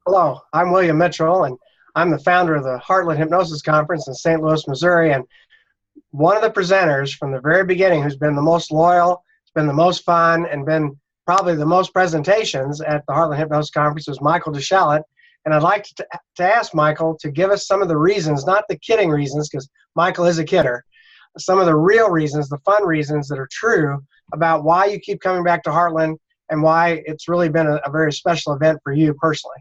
Hello, I'm William Mitchell, and I'm the founder of the Heartland Hypnosis Conference in St. Louis, Missouri. And one of the presenters from the very beginning who's been the most loyal, has been the most fun, and been probably the most presentations at the Heartland Hypnosis Conference is Michael DeShalit. And I'd like to ask Michael to give us some of the reasons, not the kidding reasons, because Michael is a kidder, some of the real reasons, the fun reasons that are true about why you keep coming back to Heartland and why it's really been a very special event for you personally.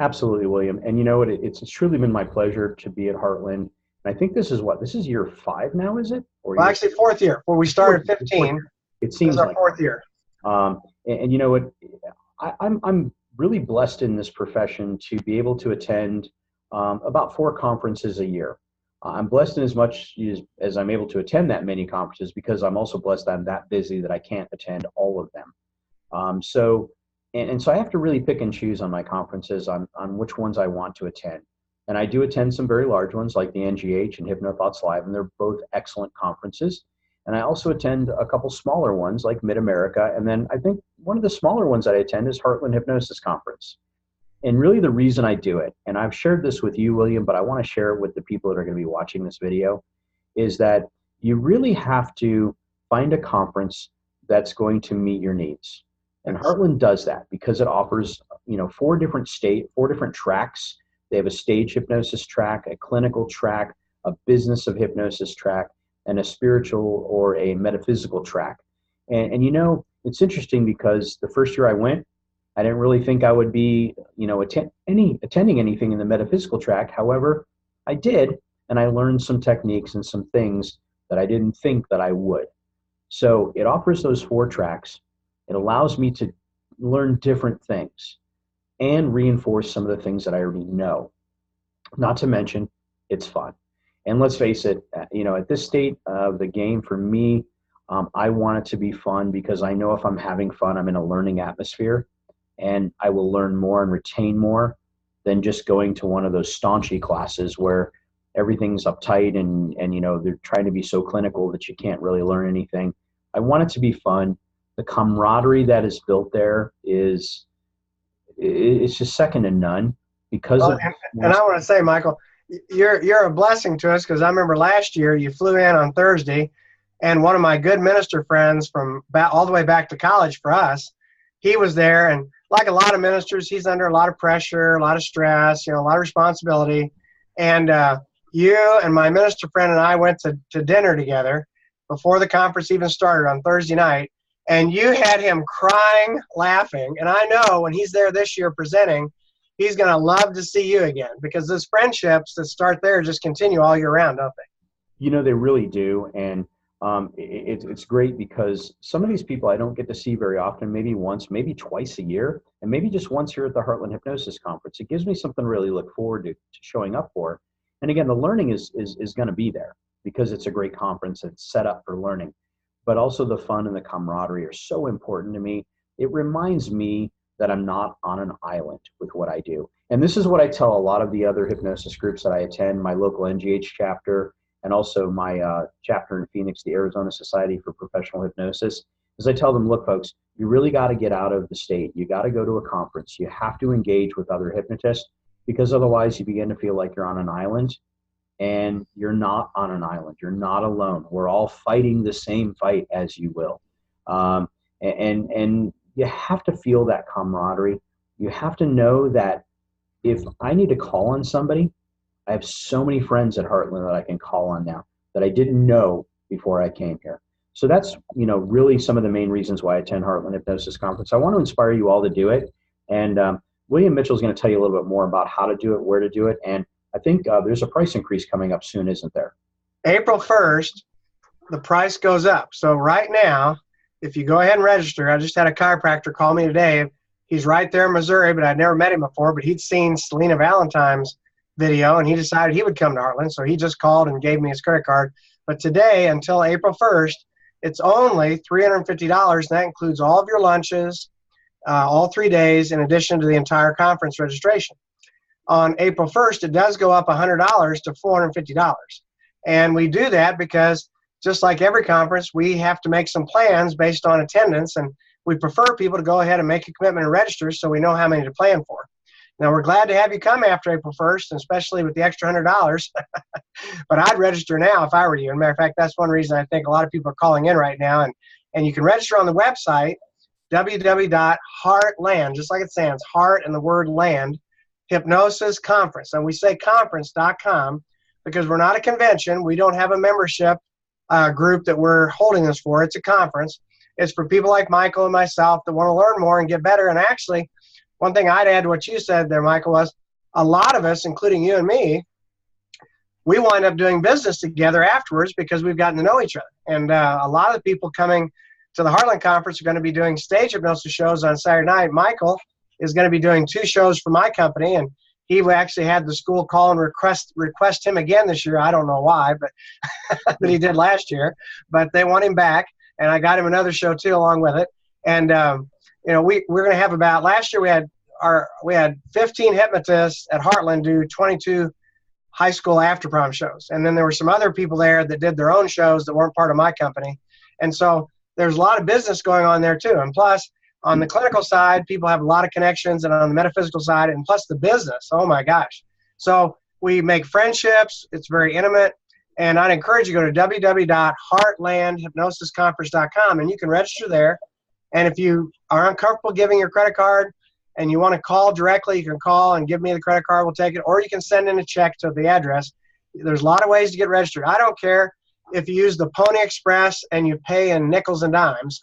Absolutely, William. And you know what? It's truly been my pleasure to be at Heartland. And I think this is year 5 now, is it? Or well, actually, 4th year. Well, we started 15. It seems our like 4th year. And you know what? I'm really blessed in this profession to be able to attend about 4 conferences a year. I'm blessed in as much as I'm able to attend that many conferences, because I'm also blessed that I'm that busy that I can't attend all of them. So I have to really pick and choose on my conferences on which ones I want to attend. And I do attend some very large ones like the NGH and HypnoThoughts Live, and they're both excellent conferences. And I also attend a couple smaller ones like Mid-America. And then I think one of the smaller ones that I attend is Heartland Hypnosis Conference. And really the reason I do it, and I've shared this with you, William, but I want to share it with the people that are going to be watching this video, is that you really have to find a conference that's going to meet your needs. And Heartland does that because it offers, 4 different tracks. They have a stage hypnosis track, a clinical track, a business of hypnosis track, and a spiritual or a metaphysical track. And it's interesting because the first year I went, I didn't really think I would be, attending anything in the metaphysical track. However, I did, and I learned some techniques and some things that I didn't think that I would. So it offers those 4 tracks. It allows me to learn different things and reinforce some of the things that I already know. Not to mention, it's fun. And let's face it, at this state of the game for me, I want it to be fun because I know if I'm having fun, I'm in a learning atmosphere, and I will learn more and retain more than just going to one of those staunchy classes where everything's uptight and they're trying to be so clinical that you can't really learn anything. I want it to be fun. The camaraderie that is built there it's just second to none because and I want to say, Michael, you're a blessing to us, because I remember last year you flew in on Thursday, and one of my good minister friends from all the way back to college for us, he was there, and like a lot of ministers, he's under a lot of pressure, a lot of stress, a lot of responsibility. And you and my minister friend and I went to dinner together before the conference even started on Thursday night. And you had him crying, laughing. And I know when he's there this year presenting, he's going to love to see you again, because those friendships that start there just continue all year round, don't they? They really do. And it's great because some of these people I don't get to see very often, maybe once, maybe twice a year, and maybe just once here at the Heartland Hypnosis Conference. It gives me something to really look forward to showing up for. And again, the learning is going to be there because it's a great conference. It's set up for learning. But also the fun and the camaraderie are so important to me. It reminds me that I'm not on an island with what I do. And this is what I tell a lot of the other hypnosis groups that I attend, my local NGH chapter, and also my chapter in Phoenix, the Arizona Society for Professional Hypnosis, is I tell them, look, folks, you really got to get out of the state. You got to go to a conference. You have to engage with other hypnotists, because otherwise you begin to feel like you're on an island. And you're not on an island. You're not alone. We're all fighting the same fight, as you will. And you have to feel that camaraderie. You have to know that if I need to call on somebody, I have so many friends at Heartland that I can call on now that I didn't know before I came here. So that's, really some of the main reasons why I attend Heartland Hypnosis Conference. I want to inspire you all to do it. And William Mitchell is going to tell you a little bit more about how to do it, where to do it, and I think there's a price increase coming up soon, isn't there? April 1st, the price goes up. So right now, if you go ahead and register, I just had a chiropractor call me today. He's right there in Missouri, but I'd never met him before, but he'd seen Selena Valentine's video, and he decided he would come to Heartland. So he just called and gave me his credit card. But today, until April 1st, it's only $350, and that includes all of your lunches, all 3 days, in addition to the entire conference registration. On April 1st, it does go up $100 to $450. And we do that because, just like every conference, we have to make some plans based on attendance, and we prefer people to go ahead and make a commitment and register so we know how many to plan for. Now, we're glad to have you come after April 1st, and especially with the extra $100. But I'd register now if I were you. As a matter of fact, that's one reason I think a lot of people are calling in right now. And you can register on the website, www.heartland, just like it sounds, heart and the word land, Hypnosis Conference. And we say conference.com because we're not a convention. We don't have a membership group that we're holding this for. It's a conference. It's for people like Michael and myself that want to learn more and get better. And actually, one thing I'd add to what you said there, Michael, was a lot of us, including you and me, we wind up doing business together afterwards because we've gotten to know each other. And a lot of the people coming to the Heartland Conference are going to be doing stage hypnosis shows on Saturday night. Michael is going to be doing 2 shows for my company, and he actually had the school call and request him again this year. I don't know why, but but he did last year. But they want him back, and I got him another show too along with it. And you know, we're going to have about, last year we had 15 hypnotists at Heartland do 22 high school after prom shows, and then there were some other people there that did their own shows that weren't part of my company. And so there's a lot of business going on there too. And plus, on the clinical side, people have a lot of connections, and on the metaphysical side, and plus the business, oh my gosh. So we make friendships. It's very intimate. And I'd encourage you to go to www.heartlandhypnosisconference.com, and you can register there. And if you are uncomfortable giving your credit card and you want to call directly, you can call and give me the credit card. We'll take it. Or you can send in a check to the address. There's a lot of ways to get registered. I don't care if you use the Pony Express and you pay in nickels and dimes.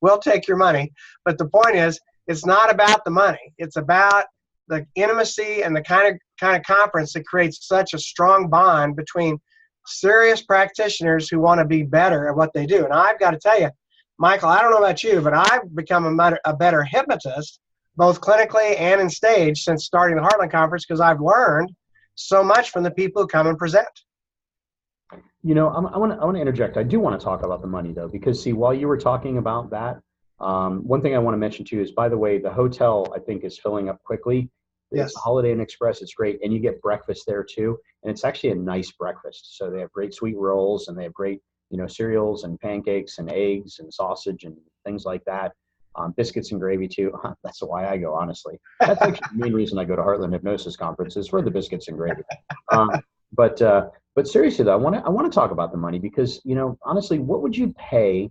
We'll take your money. But the point is, it's not about the money. It's about the intimacy and the kind of conference that creates such a strong bond between serious practitioners who want to be better at what they do. And I've got to tell you, Michael, I don't know about you, but I've become a better hypnotist, both clinically and in stage, since starting the Heartland Conference, because I've learned so much from the people who come and present. You know, I want to interject. I do want to talk about the money, though, because, see, while you were talking about that, one thing I want to mention, too, is, by the way, the hotel, I think, is filling up quickly. Yes. It's a Holiday Inn Express. It's great. And you get breakfast there, too. And it's actually a nice breakfast. So they have great sweet rolls, and they have great, you know, cereals and pancakes and eggs and sausage and things like that. Biscuits and gravy, too. That's why I go, honestly. That's actually the main reason I go to Heartland Hypnosis Conference is for the biscuits and gravy. But seriously, though, I want to talk about the money because, you know, honestly, what would you pay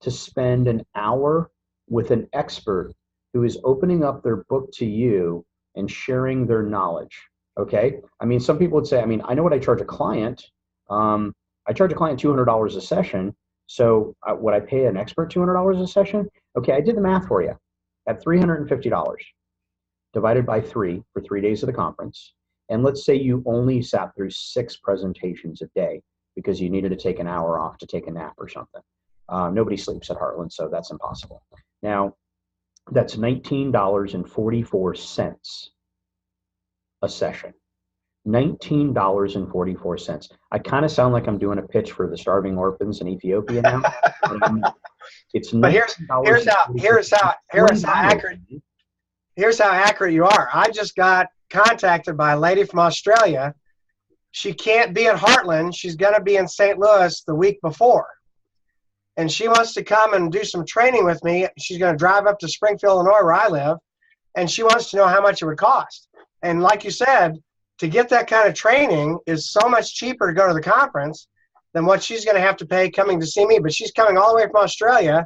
to spend an hour with an expert who is opening up their book to you and sharing their knowledge? Okay. I mean, some people would say, I mean, I know what I charge a client. I charge a client $200 a session. So would I pay an expert $200 a session? Okay. I did the math for you. At $350 divided by 3 for 3 days of the conference. And let's say you only sat through 6 presentations a day because you needed to take an hour off to take a nap or something. Nobody sleeps at Heartland, so that's impossible. Now, that's $19.44 a session. $19.44. I kind of sound like I'm doing a pitch for the starving orphans in Ethiopia now. It's but here's how accurate you are. I just got contacted by a lady from Australia. She can't be at Heartland. She's going to be in St. Louis the week before. And she wants to come and do some training with me. She's going to drive up to Springfield, Illinois, where I live. And she wants to know how much it would cost. And like you said, to get that kind of training is so much cheaper to go to the conference than what she's going to have to pay coming to see me. But she's coming all the way from Australia,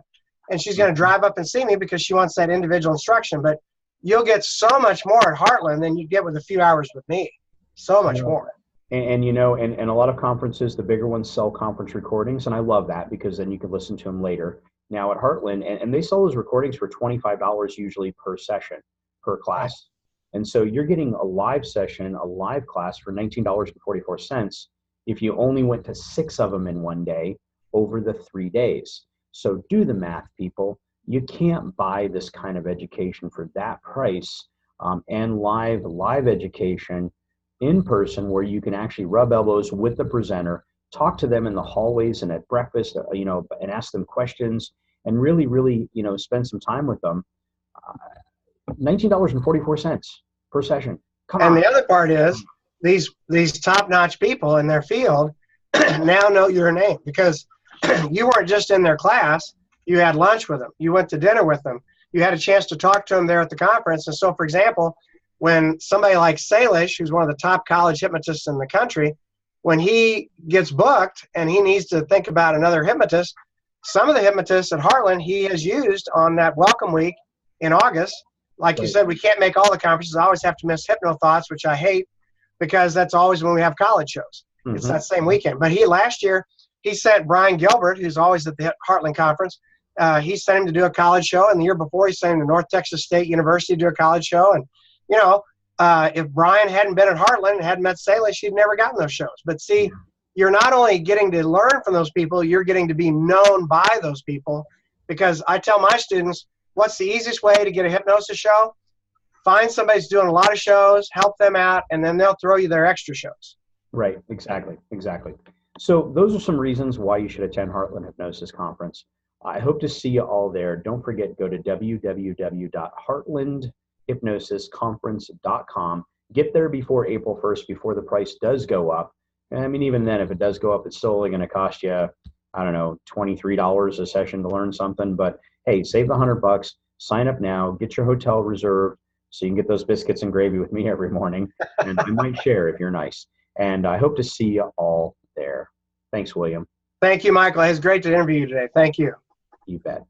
and she's going to drive up and see me because she wants that individual instruction. But you'll get so much more at Heartland than you get with a few hours with me. So much more. And you know, and a lot of conferences, the bigger ones sell conference recordings, and I love that because then you can listen to them later. Now at Heartland, and they sell those recordings for $25 usually per session, per class. And so you're getting a live session, a live class for $19.44 if you only went to 6 of them in one day over the 3 days. So do the math, people. You can't buy this kind of education for that price, and live education in person where you can actually rub elbows with the presenter, talk to them in the hallways and at breakfast, you know, and ask them questions and really, really, you know, spend some time with them. $19.44 per session. Come on. The other part is these top-notch people in their field now know your name because you weren't just in their class. You had lunch with them. You went to dinner with them. You had a chance to talk to them there at the conference. And so, for example, when somebody like Salish, who's one of the top college hypnotists in the country, when he gets booked and he needs to think about another hypnotist, some of the hypnotists at Heartland he has used on that welcome week in August. Like you said, we can't make all the conferences. I always have to miss Hypno Thoughts, which I hate because that's always when we have college shows. Mm-hmm. It's that same weekend. But last year, he sent Brian Gilbert, who's always at the Heartland conference, he sent him to do a college show. And the year before, he sent him to North Texas State University to do a college show. And, you know, if Brian hadn't been at Heartland and hadn't met Salish, he'd never gotten those shows. But see, you're not only getting to learn from those people, you're getting to be known by those people. Because I tell my students, what's the easiest way to get a hypnosis show? Find somebody who's doing a lot of shows, help them out, and then they'll throw you their extra shows. Right, exactly. So those are some reasons why you should attend Heartland Hypnosis Conference. I hope to see you all there. Don't forget, go to www.heartlandhypnosisconference.com. Get there before April 1st, before the price does go up. And I mean, even then, if it does go up, it's still only going to cost you, I don't know, $23 a session to learn something. But hey, save the $100, sign up now, get your hotel reserved so you can get those biscuits and gravy with me every morning. And I might share if you're nice. And I hope to see you all there. Thanks, William. Thank you, Michael. It was great to interview you today. Thank you. You bet.